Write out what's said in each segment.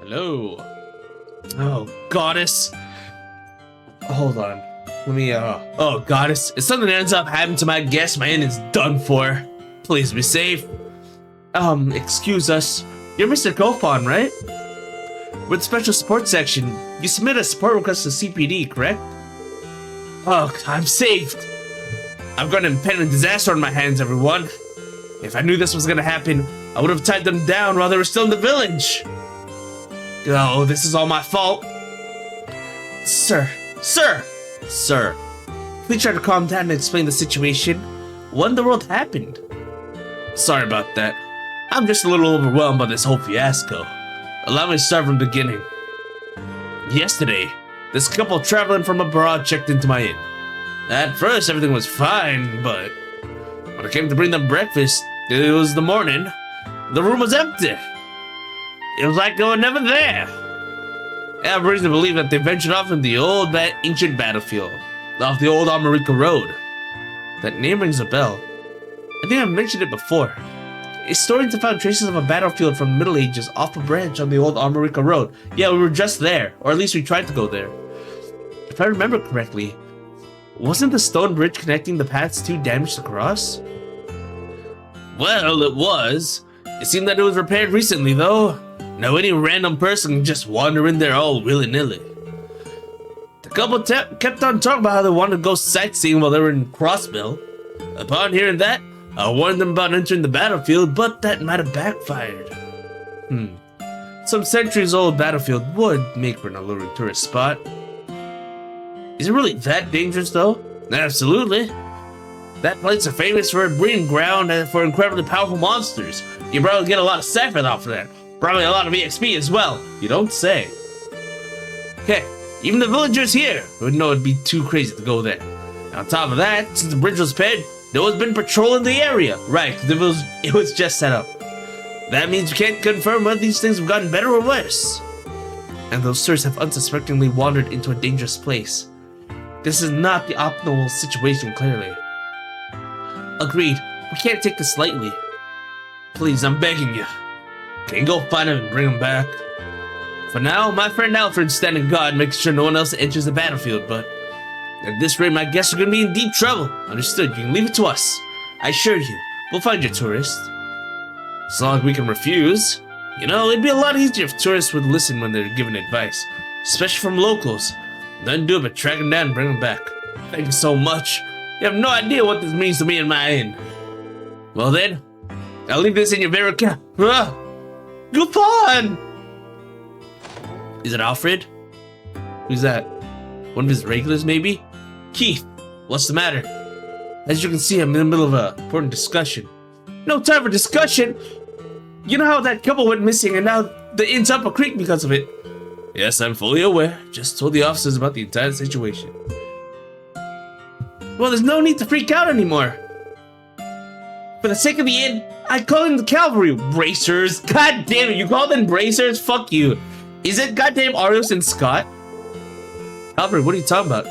Hello. Oh, goddess. Hold on. Let me, oh, goddess. If something ends up happening to my guest, my end is done for. Please be safe. Excuse us. You're Mr. Kofan, right? We're the special support section. You submitted a support request to CPD, correct? Oh, I'm saved. I've got an impending disaster on my hands, everyone. If I knew this was gonna happen, I would have tied them down while they were still in the village. Oh, this is all my fault. Sir. Please try to calm down and explain the situation. What in the world happened? Sorry about that. I'm just a little overwhelmed by this whole fiasco. Allow me to start from the beginning. Yesterday, this couple traveling from abroad checked into my inn. At first, everything was fine, but when I came to bring them breakfast, it was the morning, the room was empty. It was like they were never there. I have reason to believe that they ventured off in the old, ancient battlefield, off the old Armorica Road. That name rings a bell. I think I've mentioned it before. Historians have found traces of a battlefield from the Middle Ages off a branch on the old Armorica Road. Yeah, we were just there, or at least we tried to go there. If I remember correctly, wasn't the stone bridge connecting the paths too damaged to cross? Well, it was. It seemed that it was repaired recently, though. Now any random person can just wander in there all willy-nilly. The couple kept on talking about how they wanted to go sightseeing while they were in Crossmill. Upon hearing that, I warned them about entering the battlefield, but that might have backfired. Some centuries-old battlefield would make for an alluring tourist spot. Is it really that dangerous, though? Absolutely. That place is famous for a breeding ground and for incredibly powerful monsters. You probably get a lot of Sephiroth off of there. Probably a lot of EXP as well. You don't say. Okay, even the villagers here would know it'd be too crazy to go there. And on top of that, since the bridge was repaired, no one's been patrolling the area. Right, it was just set up. That means you can't confirm whether these things have gotten better or worse. And those tourists have unsuspectingly wandered into a dangerous place. This is not the optimal situation, clearly. Agreed, we can't take this lightly. Please, I'm begging you. Can you go find him and bring him back? For now, my friend Alfred's standing guard, making sure no one else enters the battlefield, but at this rate, my guests are going to be in deep trouble. Understood, you can leave it to us. I assure you, we'll find your tourist. As long as we can refuse. You know, it'd be a lot easier if tourists would listen when they're given advice, especially from locals. Nothing to do but track them down and bring them back. Thank you so much. You have no idea what this means to me and my inn. Well then, I'll leave this in your very care. Goupon! Is it Alfred? Who's that? One of his regulars, maybe? Keith, what's the matter? As you can see, I'm in the middle of an important discussion. No time for discussion! You know how that couple went missing and now the inn's up a creek because of it? Yes, I'm fully aware. Just told the officers about the entire situation. Well, there's no need to freak out anymore. For the sake of the inn, I call in the cavalry. Bracers? God damn it, you call them bracers? Fuck you. Is it goddamn Arios and Scott? Albert, what are you talking about?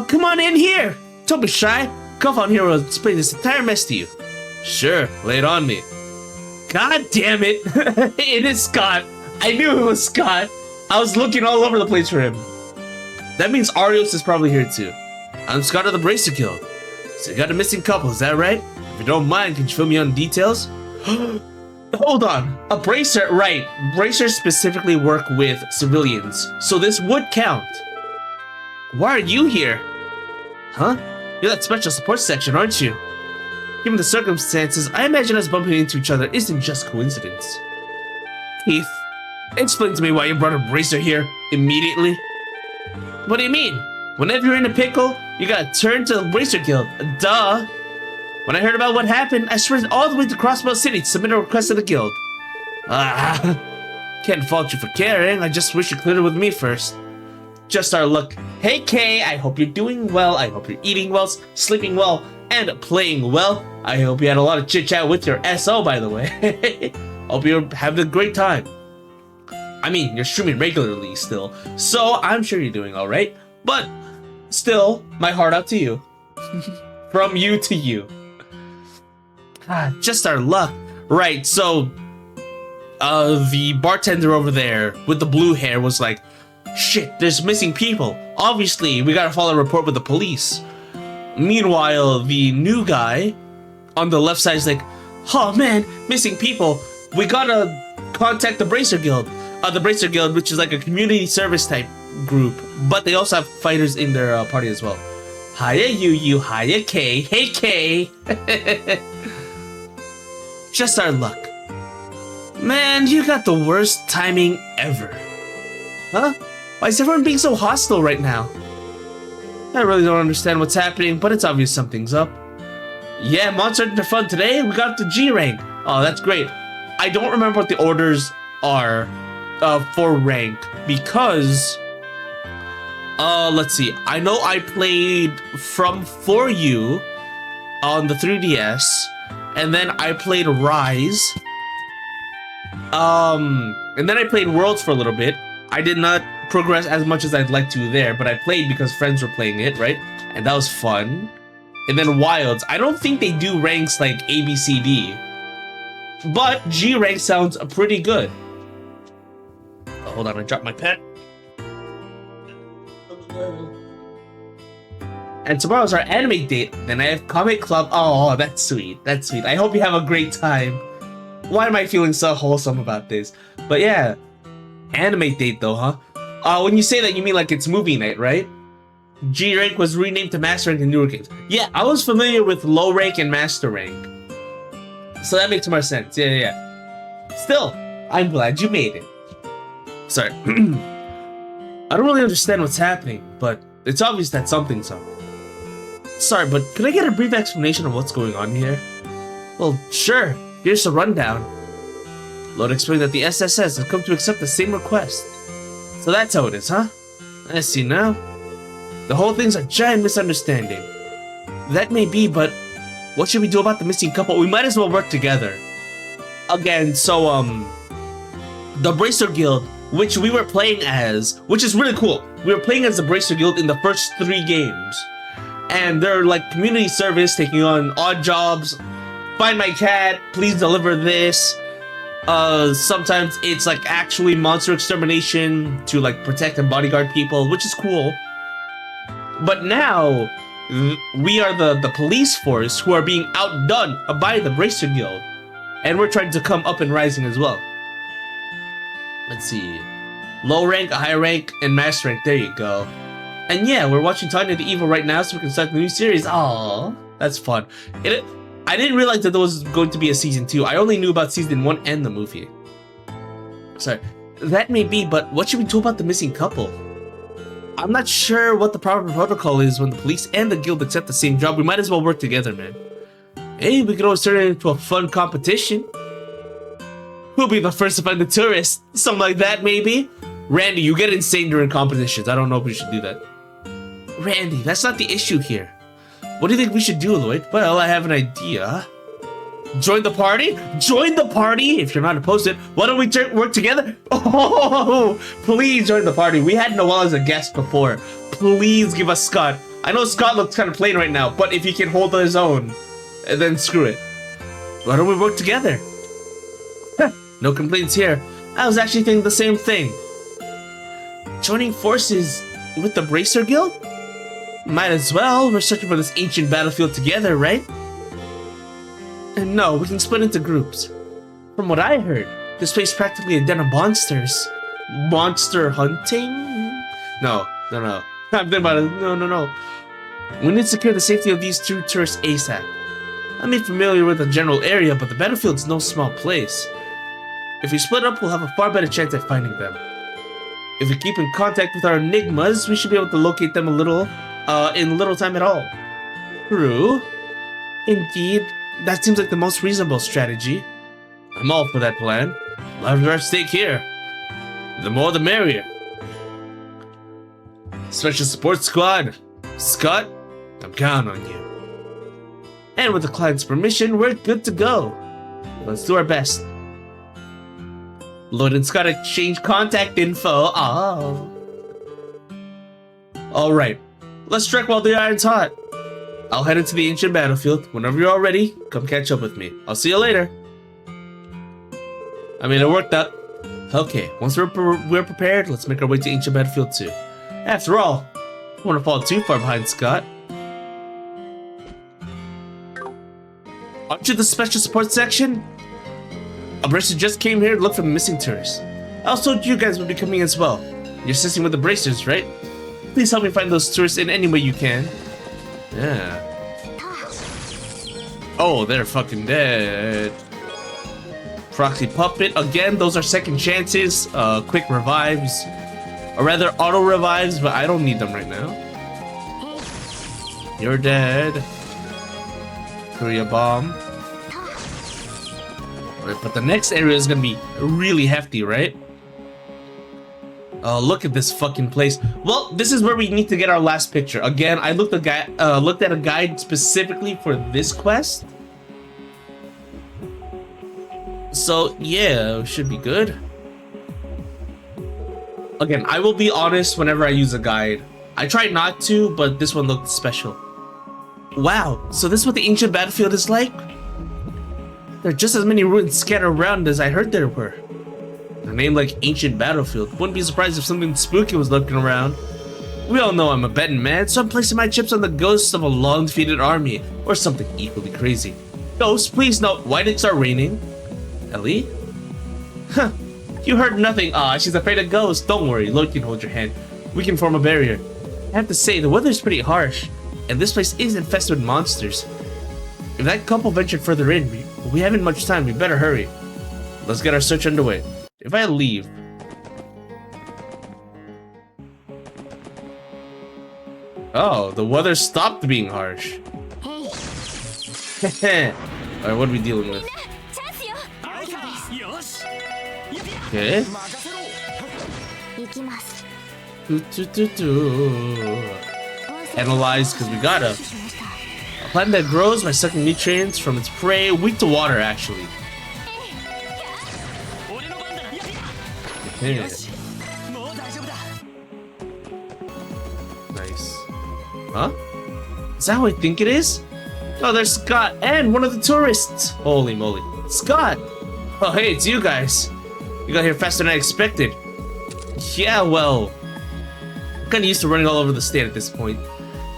Come on in here. Don't be shy. Come on here, will explain this entire mess to you. Sure, lay it on me. God damn it. It is Scott. I knew it was Scott. I was looking all over the place for him. That means Arios is probably here too. I'm Scott of the Bracer Guild. So you got a missing couple, is that right? If you don't mind, can you fill me on details? Hold on. A bracer, right. Bracers specifically work with civilians, so this would count. Why are you here? Huh? You're that special support section, aren't you? Given the circumstances, I imagine us bumping into each other isn't just coincidence. Keith, explain to me why you brought a bracer here immediately. What do you mean? Whenever you're in a pickle, you gotta turn to the Bracer Guild. Duh. When I heard about what happened, I sprinted all the way to Crossbow City to submit a request to the guild. Can't fault you for caring. I just wish you cleared it with me first. Just our luck. Hey Kay, I hope you're doing well. I hope you're eating well, sleeping well, and playing well. I hope you had a lot of chit chat with your SO, by the way. Hope you're having a great time. I mean, you're streaming regularly still, so I'm sure you're doing alright. But Still, my heart out to you. From you to you. Just our luck. Right, so the bartender over there with the blue hair was like, shit, there's missing people. Obviously, we gotta file a report with the police. Meanwhile, the new guy on the left side is like, oh man, missing people. We gotta contact the Bracer Guild. The Bracer Guild, which is like a community service type group, but they also have fighters in their party as well. Hiya you, hiya K, hey K. Just our luck. Man, you got the worst timing ever. Huh? Why is everyone being so hostile right now? I really don't understand what's happening, but it's obvious something's up. Yeah, Monster Hunter fun today. We got the G rank. Oh, that's great. I don't remember what the orders are for rank because let's see. I know I played from For You on the 3DS, and then I played Rise. And then I played Worlds for a little bit. I did not progress as much as I'd like to there, but I played because friends were playing it, right? And that was fun. And then Wilds. I don't think they do ranks like A, B, C, D. But G rank sounds pretty good. Oh, hold on, I dropped my pen. And tomorrow's our anime date. Then I have comic club. Oh, that's sweet. That's sweet. I hope you have a great time. Why am I feeling so wholesome about this? But yeah, anime date though, huh? When you say that, you mean like it's movie night, right? G rank was renamed to Master Rank in newer games. Yeah, I was familiar with low rank and Master Rank, so that makes more sense. Yeah. Still, I'm glad you made it. Sorry. I don't really understand what's happening, but it's obvious that something's up. Sorry, but could I get a brief explanation of what's going on here? Well, sure. Here's a rundown. Lord explained that the SSS has come to accept the same request. So that's how it is, huh? I see now. The whole thing's a giant misunderstanding. That may be, but what should we do about the missing couple? We might as well work together. Again, so, the Bracer Guild, which we were playing as, which is really cool. We were playing as the Bracer Guild in the first 3 games. And they're like community service, taking on odd jobs. Find my cat, please deliver this. Sometimes it's like actually monster extermination to like protect and bodyguard people, which is cool. But now, we are the police force who are being outdone by the Bracer Guild. And we're trying to come up and rising as well. Let's see. Low rank, high rank, and master rank. There you go. And yeah, we're watching Tanya the Evil right now so we can start the new series. Aww, that's fun. I didn't realize that there was going to be a season 2. I only knew about season 1 and the movie. Sorry. That may be, but what should we do about the missing couple? I'm not sure what the proper protocol is when the police and the guild accept the same job. We might as well work together, man. Hey, we could always turn it into a fun competition. Who'll be the first to find the tourist? Something like that, maybe? Randy, you get insane during competitions. I don't know if we should do that. Randy, that's not the issue here. What do you think we should do, Lloyd? Well, I have an idea. Join the party? Join the party? If you're not opposed to it, why don't we work together? Oh, please join the party. We had Noel as a guest before. Please give us Scott. I know Scott looks kind of plain right now, but if he can hold his own, then screw it. Why don't we work together? No complaints here. I was actually thinking the same thing. Joining forces with the Bracer Guild? Might as well. We're searching for this ancient battlefield together, right? And no, we can split into groups. From what I heard, this place is practically a den of monsters. Monster hunting? No. I'm thinking about it. No. We need to secure the safety of these 2 tourists ASAP. I'm familiar with the general area, but the battlefield's no small place. If we split up, we'll have a far better chance at finding them. If we keep in contact with our enigmas, we should be able to locate them in little time at all. True. Indeed, that seems like the most reasonable strategy. I'm all for that plan. Lives are at stake here. The more the merrier. Special Support Squad. Scott, I'm counting on you. And with the client's permission, we're good to go. Let's do our best. Lloyd and Scott exchange contact info. Oh. Alright. Let's trek while the iron's hot. I'll head into the ancient battlefield. Whenever you're all ready, come catch up with me. I'll see you later. I mean, it worked out. Okay, once we're prepared, let's make our way to ancient battlefield 2. After all, I don't want to fall too far behind Scott. Aren't you the special support section? A bracer just came here to look for the missing tourists. I also told you guys would be coming as well. You're assisting with the bracers, right? Please help me find those tourists in any way you can. Yeah. Oh, they're fucking dead. Proxy puppet. Again, those are second chances. Quick revives. Or rather, auto revives, but I don't need them right now. You're dead. Korea bomb. Alright, but the next area is gonna be really hefty, right? Oh, look at this fucking place. Well, this is where we need to get our last picture. Again, I looked at a guide specifically for this quest. So, yeah, it should be good. Again, I will be honest whenever I use a guide. I try not to, but this one looked special. Wow, so this is what the ancient battlefield is like? There are just as many ruins scattered around as I heard there were. A name like Ancient Battlefield. Wouldn't be surprised if something spooky was lurking around. We all know I'm a betting man, so I'm placing my chips on the ghosts of a long-defeated army, or something equally crazy. Ghosts, please no. Why did it start raining? Ellie? Huh. You heard nothing. Ah, she's afraid of ghosts. Don't worry, Lord can hold your hand. We can form a barrier. I have to say, the weather's pretty harsh, and this place is infested with monsters. If that couple ventured further in, we haven't much time. We better hurry. Let's get our search underway. If I leave... Oh, the weather stopped being harsh. Alright, what are we dealing with? Okay. Analyze, because we gotta. A plant that grows by sucking nutrients from its prey, weak to water, actually. Okay. Nice. Huh? Is that how I think it is? Oh, there's Scott and one of the tourists. Holy moly. Scott! Oh, hey, it's you guys. You got here faster than I expected. Yeah, well, I'm kinda used to running all over the state at this point.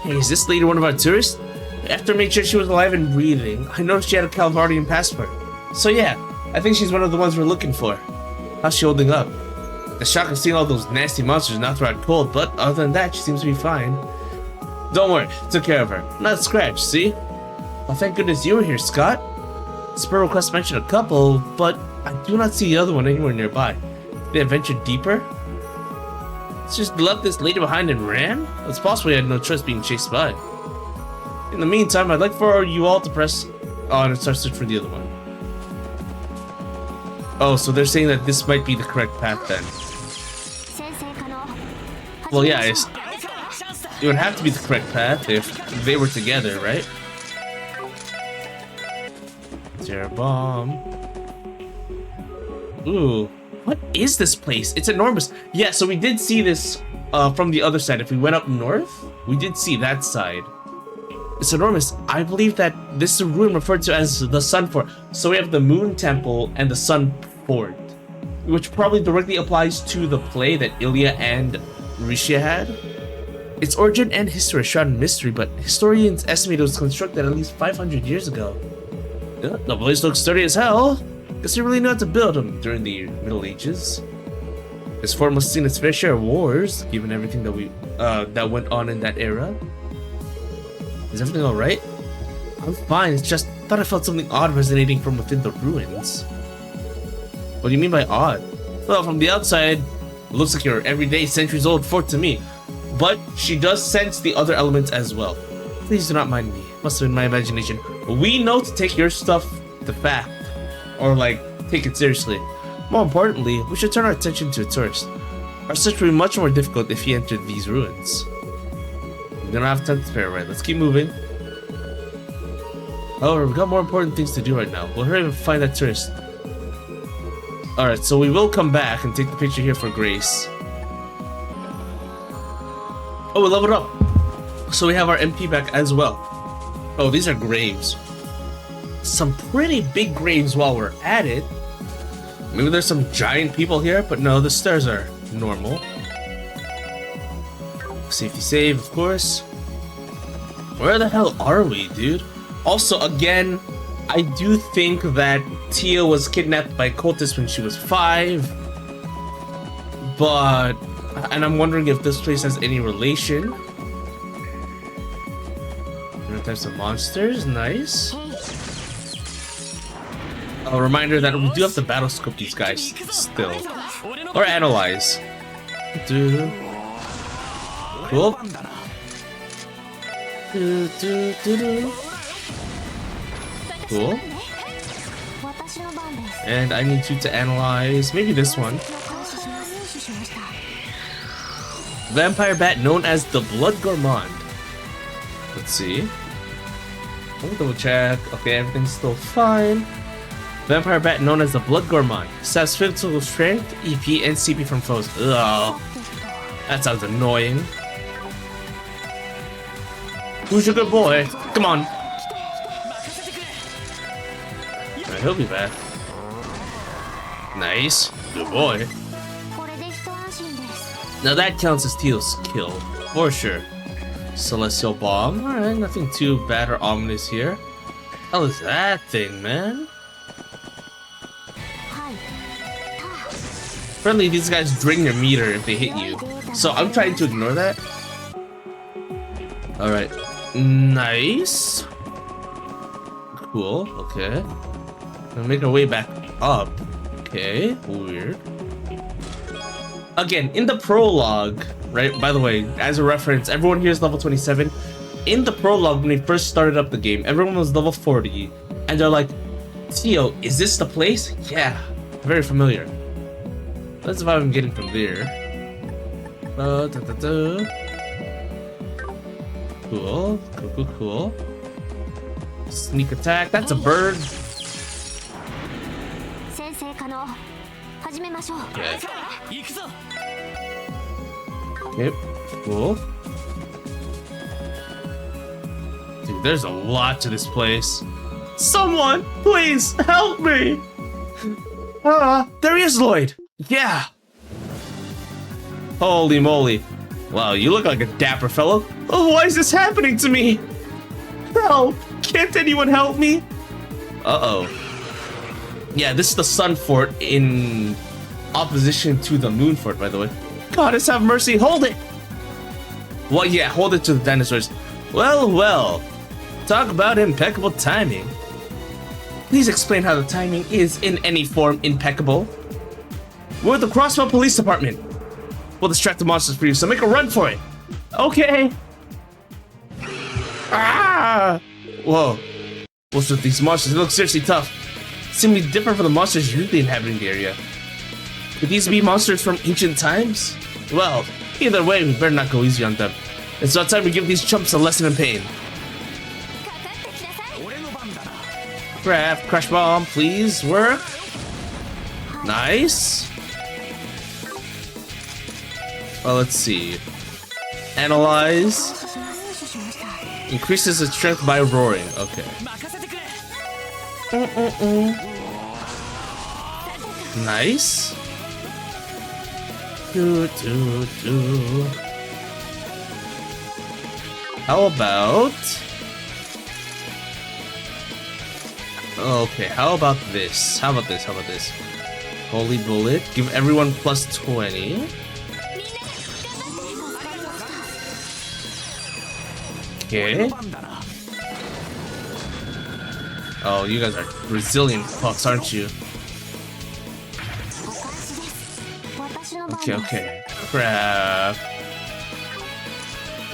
Hey, is this lady one of our tourists? After I made sure she was alive and breathing, I noticed she had a Calvardian passport. So yeah, I think she's one of the ones we're looking for. How's she holding up? The shock of seeing all those nasty monsters knocked her out cold, but other than that, she seems to be fine. Don't worry, took care of her. Not a scratch, see? Well, thank goodness you were here, Scott. Spur request mentioned a couple, but I do not see the other one anywhere nearby. They have ventured deeper? It's just left this lady behind and ran? It's possible he had no choice being chased by. In the meantime, I'd like for you all to press on and start searching for the other one. Oh, so they're saying that this might be the correct path then. Well, yeah, it would have to be the correct path if they were together, right? Terror bomb. Ooh, what is this place? It's enormous. Yeah, so we did see this from the other side. If we went up north, we did see that side. It's enormous. I believe that this is a ruin referred to as the Sun Fort. So we have the Moon Temple and the Sun Fort, which probably directly applies to the play that Ilya and Risha had. Its origin and history are shrouded in mystery, but historians estimate it was constructed at least 500 years ago. Yeah, the place looks sturdy as hell. Guess they really knew how to build them during the Middle Ages. This fort must have seen its fair share of wars, given everything that went on in that era. Is everything alright? I'm fine, it's just thought I felt something odd resonating from within the ruins. What do you mean by odd? Well, from the outside, it looks like your everyday centuries-old fort to me. But she does sense the other elements as well. Please do not mind me. Must have been my imagination. We know to take your stuff to fact. Or, like, take it seriously. More importantly, we should turn our attention to a tourist. Our search will be much more difficult if he entered these ruins. We don't have time to spare, right? Let's keep moving. However, we've got more important things to do right now. We'll hurry and find that tourist. Alright, so we will come back and take the picture here for Grace. Oh, we leveled up. So we have our MP back as well. Oh, these are graves. Some pretty big graves while we're at it. Maybe there's some giant people here, but no, the stairs are normal. Safety save, of course. Where the hell are we, dude? Also, again, I do think that Tia was kidnapped by cultists when she was 5. And I'm wondering if this place has any relation. Different types of monsters, nice. A reminder that we do have to battle scope these guys still. Or analyze. Cool. Cool. And I need you to analyze maybe this one. Vampire bat known as the Blood Gourmand. Let's see. Let me double check. Okay, everything's still fine. Vampire bat known as the Blood Gourmand. Saps physical strength, EP, and CP from foes. Ugh. That sounds annoying. Who's your good boy? Come on. Alright, he'll be back. Nice. Good boy. Now that counts as Teal's kill. For sure. Celestial Bomb. Alright, nothing too bad or ominous here. Hell is that thing, man? Apparently these guys drain your meter if they hit you. So I'm trying to ignore that. Alright. Nice. Cool, okay. We'll make our way back up. Okay, weird. Again, in the prologue, right? By the way, as a reference, everyone here is level 27. In the prologue, when we first started up the game, everyone was level 40. And they're like, Tio, is this the place? Yeah, very familiar. That's the vibe I'm getting from there. Cool, cool. Sneak attack, that's a bird. Okay. Yep, cool. Dude, there's a lot to this place. Someone, please help me! There he is, Lloyd! Yeah! Holy moly. Wow, you look like a dapper fellow. Oh, why is this happening to me? Help! Can't anyone help me? Uh-oh. Yeah, this is the Sun Fort in opposition to the Moon Fort, by the way. Goddess have mercy, hold it! Well, yeah, hold it to the dinosaurs. Well. Talk about impeccable timing. Please explain how the timing is in any form impeccable. We're at the Crossville Police Department. We'll distract the monsters for you, so make a run for it. Okay. Ah! Whoa. What's with these monsters? They look seriously tough. Seem to be different from the monsters usually inhabiting the area. Could these be monsters from ancient times? Well, either way, we better not go easy on them. It's about time we give these chumps a lesson in pain. Crash bomb, please work. Nice. Well, let's see. Analyze. Increases its strength by roaring. Okay. Nice. How about... Okay, how about this? How about this? Holy bullet. Give everyone plus 20. Okay. Oh, you guys are resilient fucks, aren't you? Okay. Crap.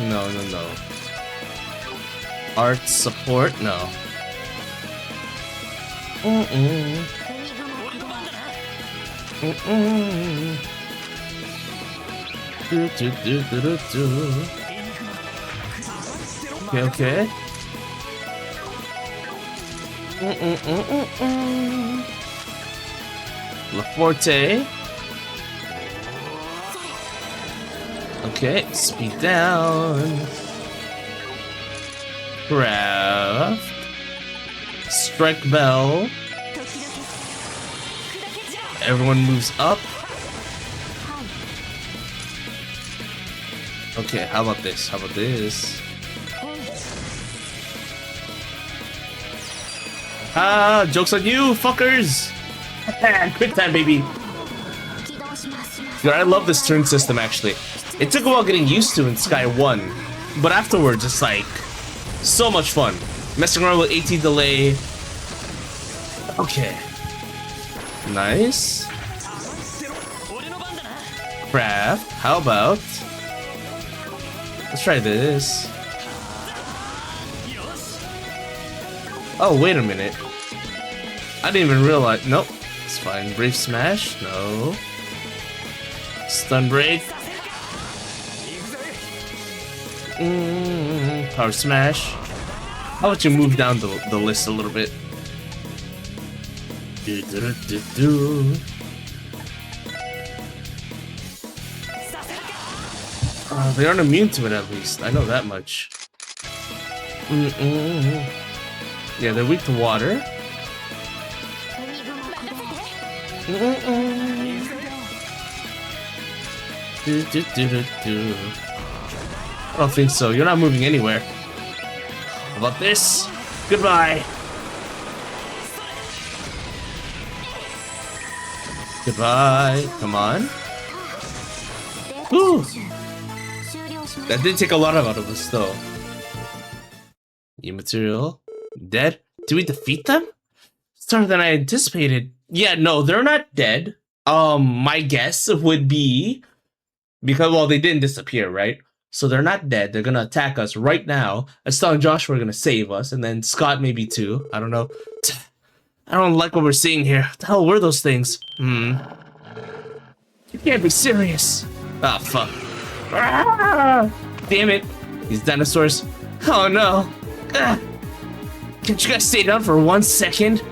No. Art support? No. Okay. La Forte. Okay, speed down. Craft. Strike bell. Everyone moves up. Okay, how about this? How about this? Ah, joke's on you, fuckers! Quick time, baby! Dude, I love this turn system, actually. It took a while getting used to in Sky 1, but afterwards, it's like, so much fun. Messing around with AT delay. Okay. Nice. Craft. How about... Let's try this. Oh, wait a minute. I didn't even realize. Nope. It's fine. Brave Smash? No. Stun Break. Power Smash. How about you move down the list a little bit? They aren't immune to it, at least. I know that much. Yeah, they're weak to water. I don't think so. You're not moving anywhere. How about this? Goodbye. Goodbye. Come on. Whew. That did take a lot out of us, though. New material. Dead? Did we defeat them? Sooner than I anticipated. Yeah, no, they're not dead. My guess would be... Because, well, they didn't disappear, right? So they're not dead. They're gonna attack us right now. Estelle and Josh were gonna save us, and then Scott maybe too. I don't know. I don't like what we're seeing here. What the hell were those things? You can't be serious. Ah, fuck. Ah, damn it. These dinosaurs. Oh no. Can't you guys stay down for 1 second?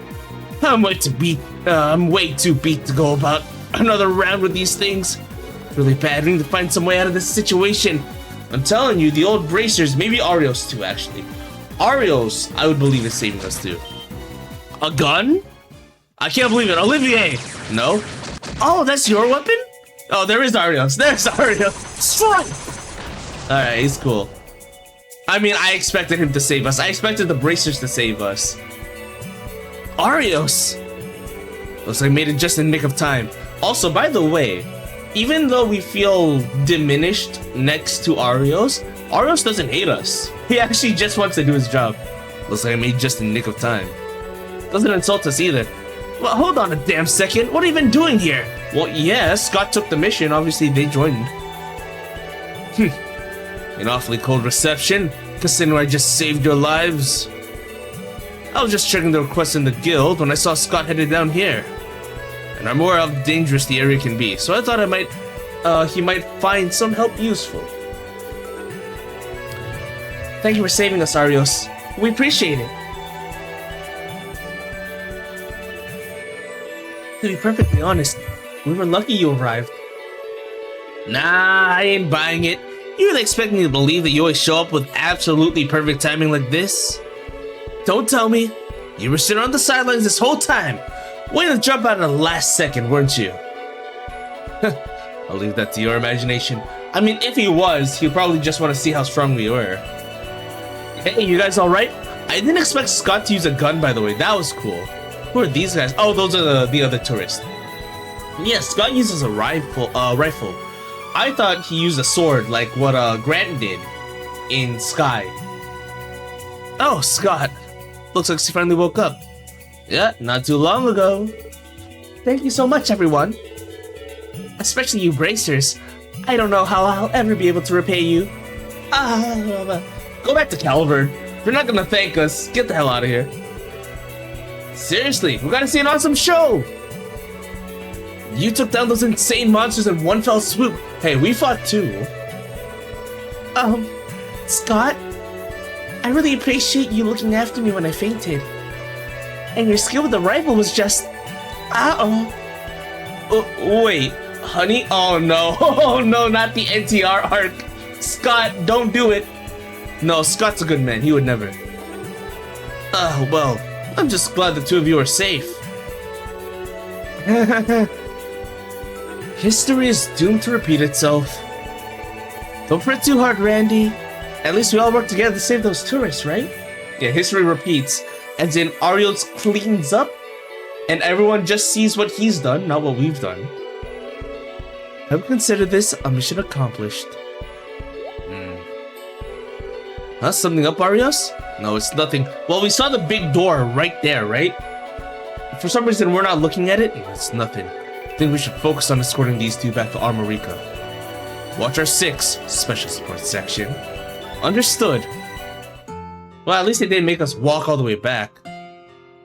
I'm way too beat to go about another round with these things. It's really bad. We need to find some way out of this situation. I'm telling you, the old bracers, maybe Arios too, actually. Arios, I would believe, is saving us too. A gun? I can't believe it. Olivier! No? Oh, that's your weapon? Oh, there is Arios. There's Arios. Strike! Alright, he's cool. I mean, I expected him to save us. I expected the bracers to save us. Arios! Looks like I made it just in the nick of time. Also, by the way, even though we feel diminished next to Arios, Arios doesn't hate us. He actually just wants to do his job. Looks like I made just in the nick of time. Doesn't insult us either. Well, hold on a damn second. What are you even doing here? Well, yeah, Scott took the mission. Obviously, they joined. An awfully cold reception, considering I just saved your lives. I was just checking the requests in the guild when I saw Scott headed down here. And I'm aware of how dangerous the area can be, so I thought he might find some help useful. Thank you for saving us, Arios. We appreciate it. To be perfectly honest, we were lucky you arrived. Nah, I ain't buying it. You really expect me to believe that you always show up with absolutely perfect timing like this? Don't tell me. You were sitting on the sidelines this whole time, waiting to jump out at the last second, weren't you? I'll leave that to your imagination. I mean, if he was, he'd probably just want to see how strong we were. Hey, you guys alright? I didn't expect Scott to use a gun, by the way. That was cool. Who are these guys? Oh, those are the other tourists. Yeah, Scott uses a rifle. I thought he used a sword, like what Grant did in Sky. Oh, Scott. Looks like she finally woke up. Yeah, not too long ago. Thank you so much, everyone. Especially you bracers. I don't know how I'll ever be able to repay you. Go back to Calvert. If you're not gonna thank us, get the hell out of here. Seriously, we gotta see an awesome show! You took down those insane monsters in one fell swoop. Hey, we fought too. Scott? I really appreciate you looking after me when I fainted. And your skill with the rifle was just... wait, honey? Oh no, oh no, not the NTR arc. Scott, don't do it. No, Scott's a good man, he would never. Well, I'm just glad the two of you are safe. History is doomed to repeat itself. Don't fret too hard, Randy. At least we all work together to save those tourists, right? Yeah, history repeats. As in, Arios cleans up, and everyone just sees what he's done, not what we've done. I would consider this a mission accomplished. Huh? Something up, Arios? No, it's nothing. Well, we saw the big door right there, right? For some reason, we're not looking at it. It's nothing. I think we should focus on escorting these two back to Armorica. Watch our 6 special support section. Understood. Well, at least they didn't make us walk all the way back.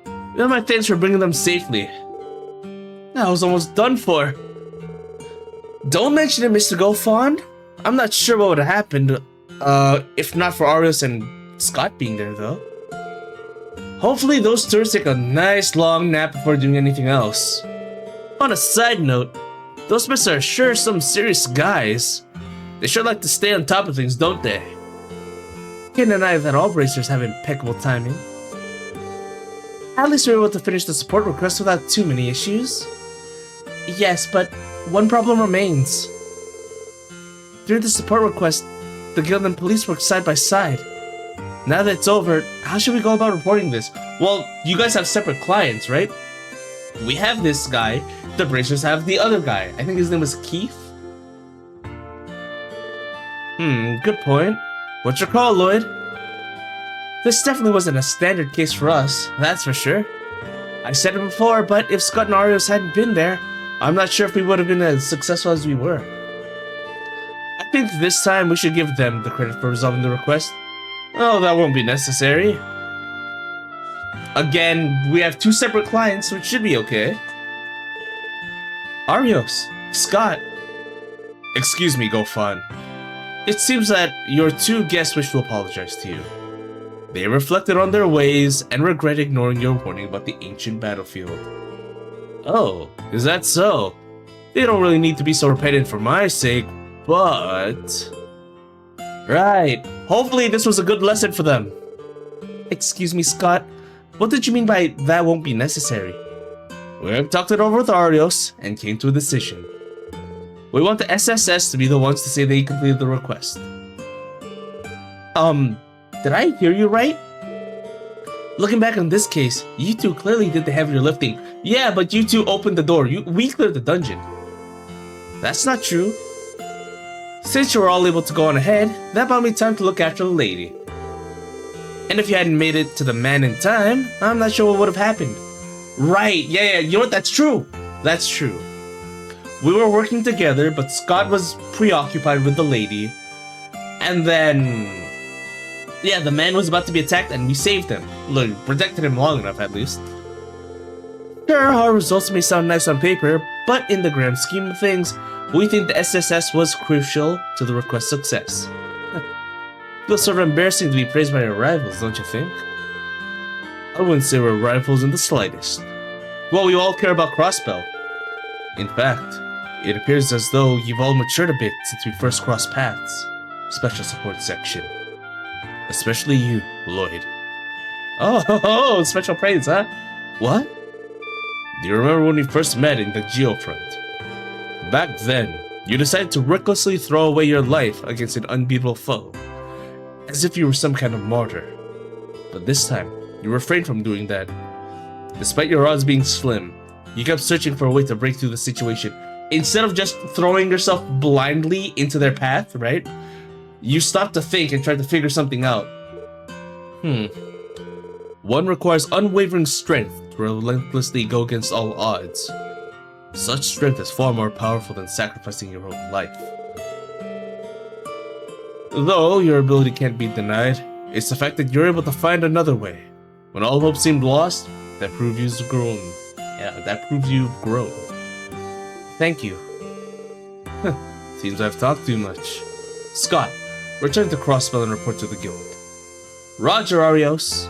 My thanks for bringing them safely. I was almost done for. Don't mention it, Mr. Gofond. I'm not sure what would have happened, if not for Arios and Scott being there, though. Hopefully those tourists take a nice long nap before doing anything else. On a side note, those Smiths are sure some serious guys. They sure like to stay on top of things, don't they? Can't deny that all bracers have impeccable timing. At least we were able to finish the support request without too many issues. Yes, but one problem remains. During the support request, the guild and police worked side by side. Now that it's over, how should we go about reporting this? Well, you guys have separate clients, right? We have this guy, the bracers have the other guy. I think his name was Keith. Good point. What's your call, Lloyd? This definitely wasn't a standard case for us, that's for sure. I said it before, but if Scott and Arios hadn't been there, I'm not sure if we would have been as successful as we were. I think this time we should give them the credit for resolving the request. Oh, that won't be necessary. Again, we have 2 separate clients, so it should be okay. Arios, Scott. Excuse me, Gofan. It seems that your 2 guests wish to apologize to you. They reflected on their ways and regret ignoring your warning about the ancient battlefield. Oh, is that so? They don't really need to be so repentant for my sake, but... Right, hopefully this was a good lesson for them. Excuse me, Scott, what did you mean by that won't be necessary? We've talked it over with Arios and came to a decision. We want the SSS to be the ones to say they completed the request. Did I hear you right? Looking back on this case, you 2 clearly did the heavier lifting. Yeah, but you 2 opened the door. We cleared the dungeon. That's not true. Since you were all able to go on ahead, that bought me time to look after the lady. And if you hadn't made it to the man in time, I'm not sure what would have happened. Right, yeah, you know what, that's true. That's true. We were working together, but Scott was preoccupied with the lady. And then... yeah, the man was about to be attacked and we saved him. Look, protected him long enough at least. Sure, our results may sound nice on paper, but in the grand scheme of things, we think the SSS was crucial to the request success. Feels sort of embarrassing to be praised by our rivals, don't you think? I wouldn't say we're rivals in the slightest. Well, we all care about Crossbell. In fact, it appears as though you've all matured a bit since we first crossed paths. Special support section. Especially you, Lloyd. Oh, special praise, huh? What? Do you remember when we first met in the Geofront? Back then, you decided to recklessly throw away your life against an unbeatable foe, as if you were some kind of martyr. But this time, you refrained from doing that. Despite your odds being slim, you kept searching for a way to break through the situation. Instead of just throwing yourself blindly into their path, right? You stopped to think and tried to figure something out. One requires unwavering strength to relentlessly go against all odds. Such strength is far more powerful than sacrificing your own life. Though your ability can't be denied, it's the fact that you're able to find another way. When all hope seemed lost, that proves you've grown. Yeah, that proves you've grown. Thank you. Seems I've talked too much. Scott, return to Crossbell and report to the guild. Roger, Arios.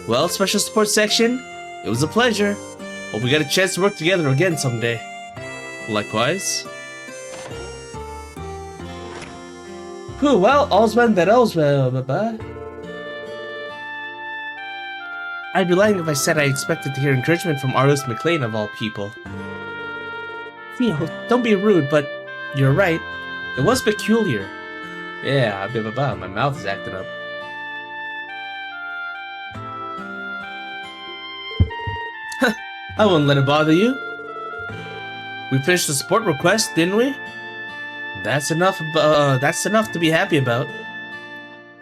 Well, special support section, it was a pleasure. Hope we get a chance to work together again someday. Likewise. Well, all's well that all's well, bye-bye. I'd be lying if I said I expected to hear encouragement from Arliss McLean of all people. Theo, don't be rude, but you're right. It was peculiar. Yeah, my mouth is acting up. I wouldn't let it bother you. We finished the support request, didn't we? That's enough to be happy about.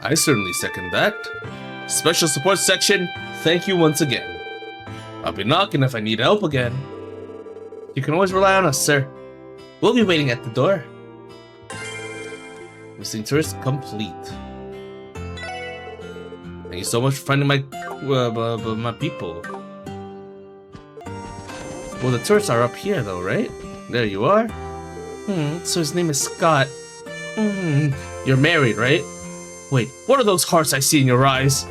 I certainly second that. Special support section, thank you once again. I'll be knocking if I need help again. You can always rely on us, sir. We'll be waiting at the door. Missing tourist complete. Thank you so much for finding my people. Well, the tourists are up here, though, right? There you are. So his name is Scott. You're married, right? Wait, what are those hearts I see in your eyes?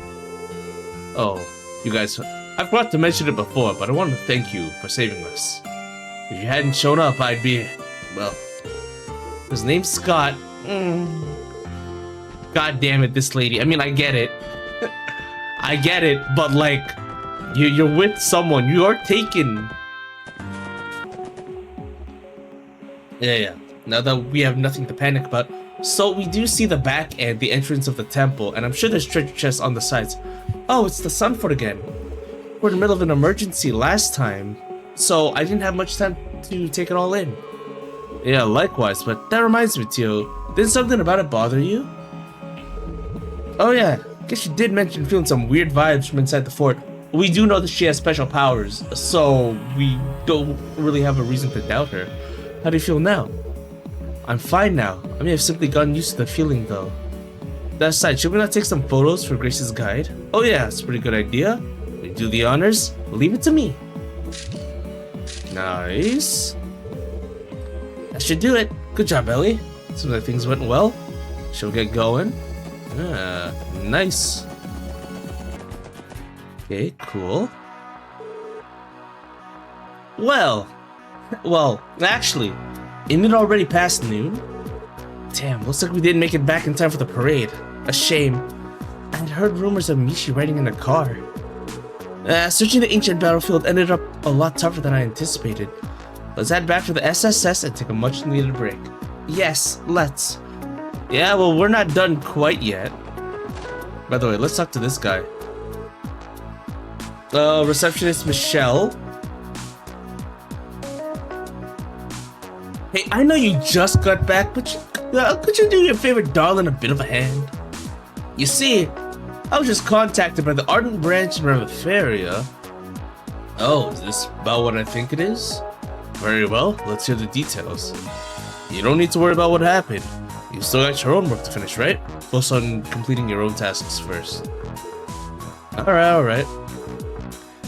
Oh, you guys, I forgot to mention it before, but I wanted to thank you for saving us. If you hadn't shown up, I'd be, well, his name's Scott. God damn it, this lady. I mean, I get it. I get it, but like, you're with someone. You are taken. Yeah. Now that we have nothing to panic about. So we do see the back and the entrance of the temple, and I'm sure there's treasure chests on the sides. Oh, it's the Sunfort again. We're in the middle of an emergency last time, so I didn't have much time to take it all in. Yeah, likewise, but that reminds me, Tio. Did something about it bother you? Oh yeah, guess you did mention feeling some weird vibes from inside the fort. We do know that she has special powers, so we don't really have a reason to doubt her. How do you feel now? I'm fine now. I may have simply gotten used to the feeling though. That aside, should we not take some photos for Grace's guide? Oh yeah, it's a pretty good idea. We do the honors. Leave it to me. Nice. That should do it. Good job, Ellie. Seems like things went well. Shall we get going? Nice. Okay, cool. Well, actually, isn't it already past noon? Damn, looks like we didn't make it back in time for the parade. A shame. I had heard rumors of Mishi riding in a car. Searching the ancient battlefield ended up a lot tougher than I anticipated. Let's head back to the SSS and take a much needed break. Yes, let's. Yeah, well, we're not done quite yet. By the way, let's talk to this guy. Receptionist Michelle. Hey, I know you just got back, but could you do your favorite darling a bit of a hand? You see, I was just contacted by the Ardent Branch in Ramiferia. Oh, is this about what I think it is? Very well, let's hear the details. You don't need to worry about what happened. You still got your own work to finish, right? Focus on completing your own tasks first. Alright.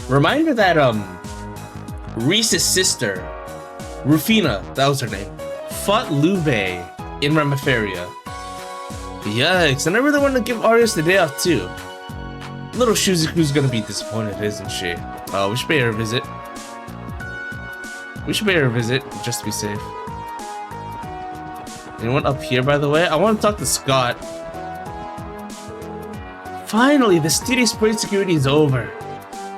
Reminder that, Reese's sister, Rufina, that was her name, fought Lube in Ramiferia. Yikes, and I really want to give Arius the day off too. Little Shuzuku's gonna be disappointed, isn't she? We should pay her a visit. Just to be safe. Anyone up here, by the way? I want to talk to Scott. Finally, the studio parade security is over.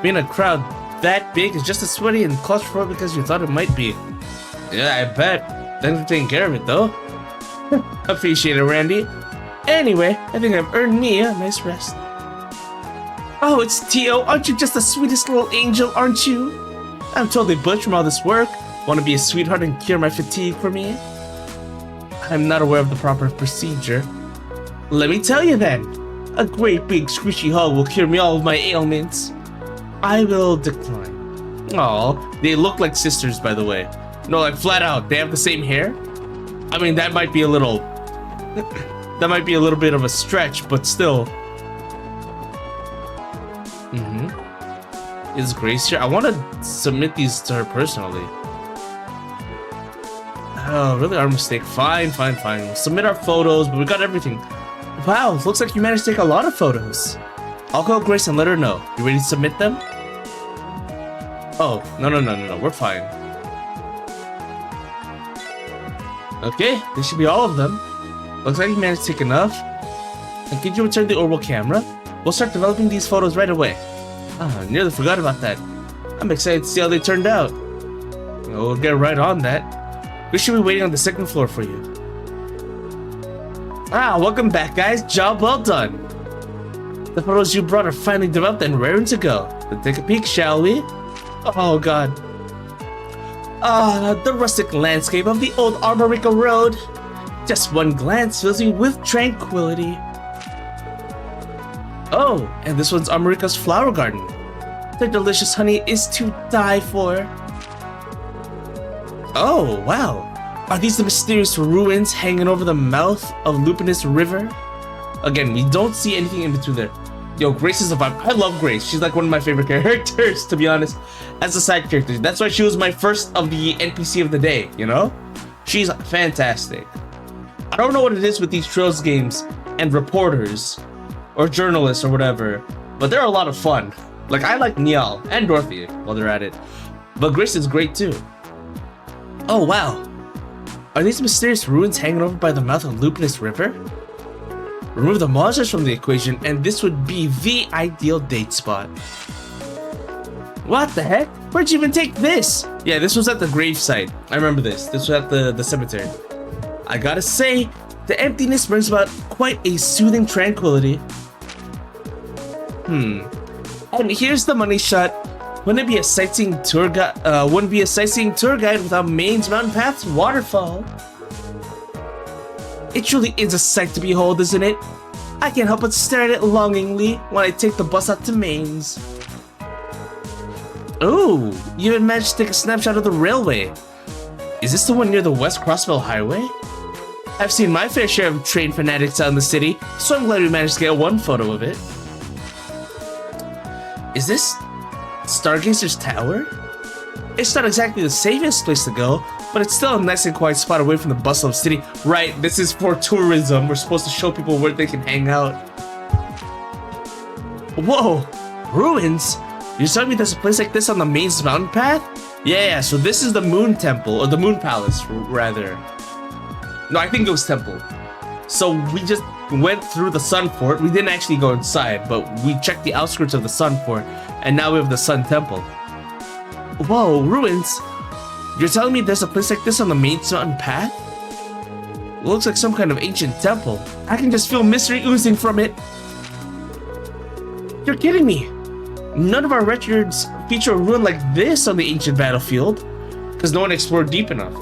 Being a crowd that big is just as sweaty and claustrophobic as you thought it might be. Yeah, I bet. Thanks for taking care of it, though. Appreciate it, Randy. Anyway, I think I've earned me a nice rest. Oh, it's Tio. Aren't you just the sweetest little angel, aren't you? I'm totally butch from all this work. Want to be a sweetheart and cure my fatigue for me? I'm not aware of the proper procedure. Let me tell you then. A great big squishy hug will cure me all of my ailments. I will decline. Aw, they look like sisters, by the way. No, like flat out, they have the same hair? I mean, that might be a little... that might be a little bit of a stretch, but still. Is Grace here? I want to submit these to her personally. Oh, really? Our mistake. Fine. We'll submit our photos, but we got everything. Wow, looks like you managed to take a lot of photos. I'll call Grace and let her know. You ready to submit them? Oh, no. We're fine. Okay, this should be all of them. Looks like you managed to take enough. And could you return the orbital camera? We'll start developing these photos right away. Ah, nearly forgot about that. I'm excited to see how they turned out. We'll get right on that. We should be waiting on the second floor for you. Ah, welcome back, guys. Job well done. The photos you brought are finally developed and raring to go. Let's take a peek, shall we? Oh, God. Ah, the rustic landscape of the old Armorica Road. Just one glance fills me with tranquility. Oh, and this one's Armorica's flower garden. Their delicious honey is to die for. Oh, wow. Are these the mysterious ruins hanging over the mouth of Lupinus River? Again, we don't see anything in between there. Yo, Grace is a vibe. I love Grace. She's like one of my favorite characters, to be honest, as a side character. That's why she was my first of the NPC of the day, you know? She's fantastic. I don't know what it is with these Trails games and reporters or journalists or whatever, but they're a lot of fun. Like, I like Niall and Dorothy while they're at it, but Grace is great too. Oh, wow. Are these mysterious ruins hanging over by the mouth of Lupinus River? Remove the monsters from the equation and this would be the ideal date spot. What the heck? Where'd you even take this? Yeah, this was at the grave site. I remember this. This was at the cemetery. I gotta say, the emptiness brings about quite a soothing tranquility. And here's the money shot. Wouldn't it be a sightseeing tour guide? Wouldn't be a sightseeing tour guide without Maine's Mountain Path's waterfall. It truly is a sight to behold, isn't it? I can't help but stare at it longingly when I take the bus out to Maine's. Oh, you even managed to take a snapshot of the railway. Is this the one near the West Crossville Highway? I've seen my fair share of train fanatics out in the city, so I'm glad we managed to get one photo of it. Is this Stargazer's Tower? It's not exactly the safest place to go, but it's still a nice and quiet spot away from the bustle of the city. Right, this is for tourism. We're supposed to show people where they can hang out. Whoa, ruins? You're telling me there's a place like this on the Maine's Mountain Path? Yeah, so this is the Moon Temple, or the Moon Palace, rather. No, I think it was Temple. So we just went through the Sun Fort. We didn't actually go inside, but we checked the outskirts of the Sun Fort, and now we have the Sun Temple. Whoa, ruins? You're telling me there's a place like this on the Maine's Mountain Path? It looks like some kind of ancient temple. I can just feel mystery oozing from it. You're kidding me. None of our records feature a ruin like this on the ancient battlefield, because no one explored deep enough.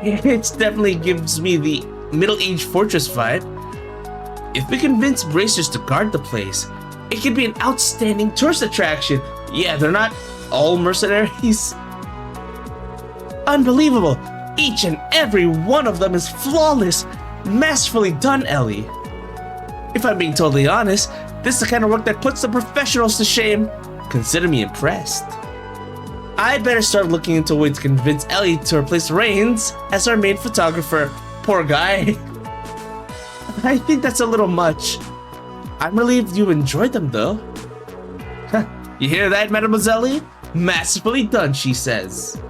It definitely gives me the middle-aged fortress vibe. If we convince bracers to guard the place, it could be an outstanding tourist attraction. Yeah, they're not all mercenaries. Unbelievable! Each and every one of them is flawless, masterfully done, Ellie. If I'm being totally honest, this is the kind of work that puts the professionals to shame. Consider me impressed. I'd better start looking into a way to convince Ellie to replace Rains as our main photographer. Poor guy. I think that's a little much. I'm relieved you enjoyed them though. You hear that, Mademoiselle? Masterfully done, she says.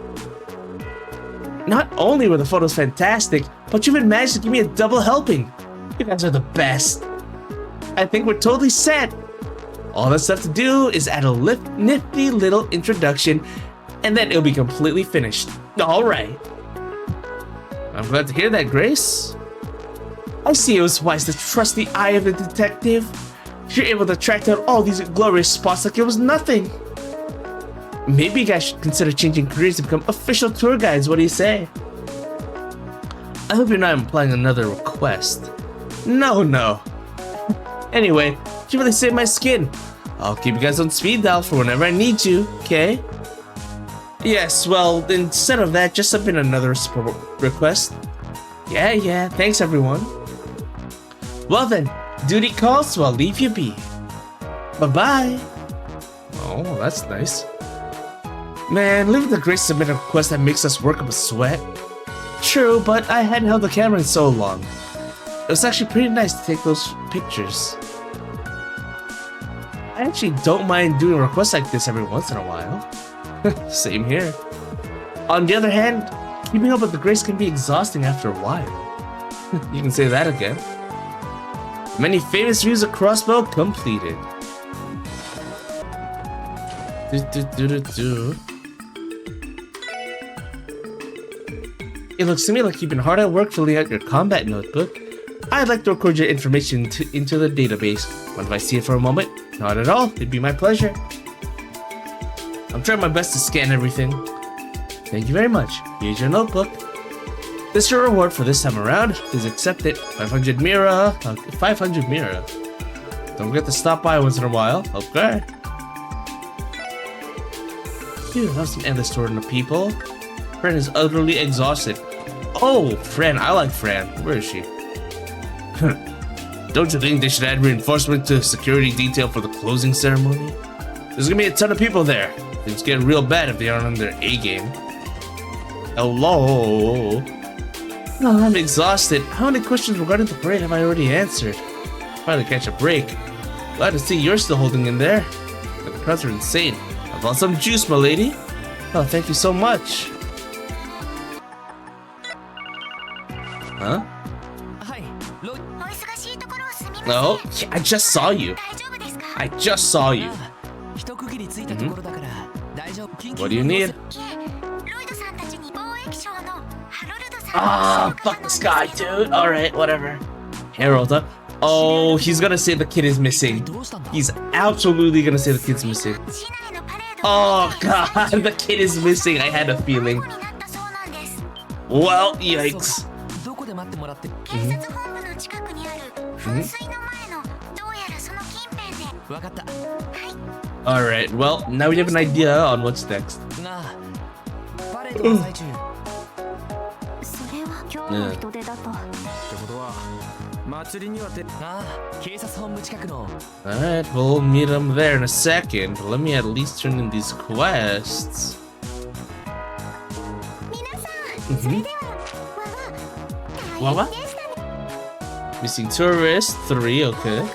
Not only were the photos fantastic, but you even managed to give me a double helping. You guys are the best. I think we're totally set. All that's left to do is add a nifty little introduction, and then it'll be completely finished. All right. I'm glad to hear that, Grace. I see it was wise to trust the eye of the detective. You're able to track down all these glorious spots like it was nothing. Maybe you guys should consider changing careers to become official tour guides. What do you say? I hope you're not implying another request. No. Anyway, you really saved my skin. I'll keep you guys on speed dial for whenever I need you, okay? Yes, well, instead of that, just submit another support request. Yeah, thanks everyone. Well then, duty calls, so I'll leave you be. Bye-bye. Oh, that's nice. Man, leaving the Grace submit a request that makes us work up a sweat. True, but I hadn't held the camera in so long. It was actually pretty nice to take those pictures. I actually don't mind doing requests like this every once in a while. Same here. On the other hand, keeping up with the Grace can be exhausting after a while. You can say that again. Many famous views of Crossbow completed. It looks to me like you've been hard at work filling out your combat notebook. I'd like to record your information into the database. Mind if I see it for a moment? Not at all. It'd be my pleasure. I'm trying my best to scan everything. Thank you very much. Here's your notebook. This is your reward for this time around. Please accept it. 500 Mira. 500 Mira. Don't forget to stop by once in a while. Okay. Phew, that was an endless tour of people. Fran is utterly exhausted. Oh, Fran. I like Fran. Where is she? Don't you think they should add reinforcement to the security detail for the closing ceremony? There's gonna be a ton of people there. Things get real bad if they aren't on their A game. Hello? Oh, I'm exhausted. How many questions regarding the parade have I already answered? Finally catch a break. Glad to see you're still holding in there. The crowds are insane. I bought some juice, my lady. Oh, thank you so much. Huh? No, I just saw you. I just saw you. What do you need? Ah, fuck this guy, dude. Alright, whatever. Harold, huh? Oh, he's gonna say the kid is missing. He's absolutely gonna say the kid's missing. Oh, God, the kid is missing. I had a feeling. Well, yikes. Alright, well, now we have an idea on what's next. Alright, we'll meet him there in a second. Let me at least turn in these quests. What? Missing tourist 3, okay.